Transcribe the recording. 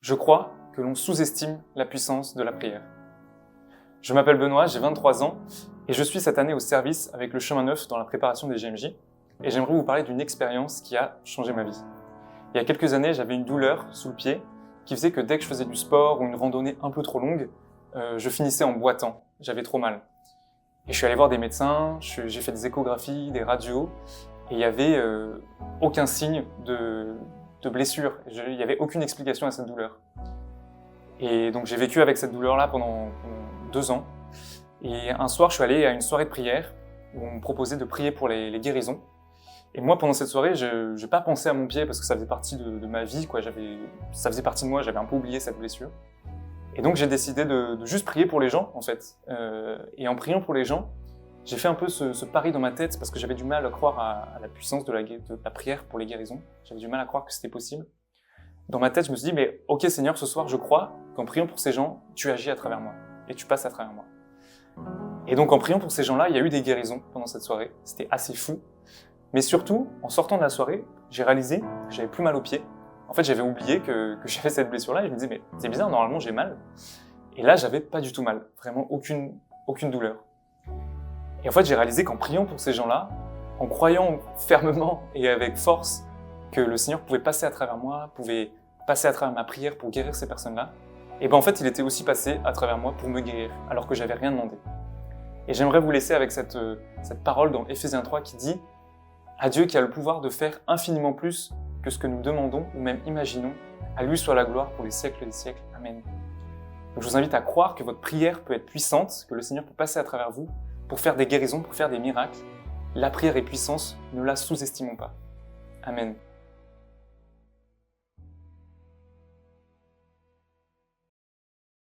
Je crois que l'on sous-estime la puissance de la prière. Je m'appelle Benoît, j'ai 23 ans et je suis cette année au service avec le Chemin Neuf dans la préparation des GMJ et j'aimerais vous parler d'une expérience qui a changé ma vie. Il y a quelques années, j'avais une douleur sous le pied qui faisait que dès que je faisais du sport ou une randonnée un peu trop longue, je finissais en boitant, j'avais trop mal. Et je suis allé voir des médecins, j'ai fait des échographies, des radios et il n'y avait aucun signe de blessure. Il n'y avait aucune explication à cette douleur. Et donc j'ai vécu avec cette douleur-là pendant 2 ans. Et un soir, je suis allé à une soirée de prière où on me proposait de prier pour les guérisons. Et moi, pendant cette soirée, je n'ai pas pensé à mon pied parce que ça faisait partie de ma vie, quoi. Ça faisait partie de moi, j'avais un peu oublié cette blessure. Et donc j'ai décidé de juste prier pour les gens, en fait. Et en priant pour les gens, j'ai fait un peu ce pari dans ma tête parce que j'avais du mal à croire à la puissance de la prière pour les guérisons. J'avais du mal à croire que c'était possible. Dans ma tête, je me suis dit, mais ok Seigneur, ce soir, je crois qu'en priant pour ces gens, tu agis à travers moi et tu passes à travers moi. Et donc en priant pour ces gens-là, il y a eu des guérisons pendant cette soirée. C'était assez fou. Mais surtout, en sortant de la soirée, j'ai réalisé que j'avais plus mal aux pieds. En fait, j'avais oublié que j'avais cette blessure-là et je me disais, mais c'est bizarre, normalement j'ai mal. Et là, j'avais pas du tout mal. Vraiment aucune douleur. Et en fait, j'ai réalisé qu'en priant pour ces gens-là, en croyant fermement et avec force que le Seigneur pouvait passer à travers moi, pouvait passer à travers ma prière pour guérir ces personnes-là, et ben en fait, il était aussi passé à travers moi pour me guérir, alors que j'avais rien demandé. Et j'aimerais vous laisser avec cette parole dans Éphésiens 3 qui dit « À Dieu qui a le pouvoir de faire infiniment plus que ce que nous demandons ou même imaginons, à lui soit la gloire pour les siècles des siècles. Amen. » Donc je vous invite à croire que votre prière peut être puissante, que le Seigneur peut passer à travers vous pour faire des guérisons, pour faire des miracles. La prière est puissance, ne la sous-estimons pas. Amen.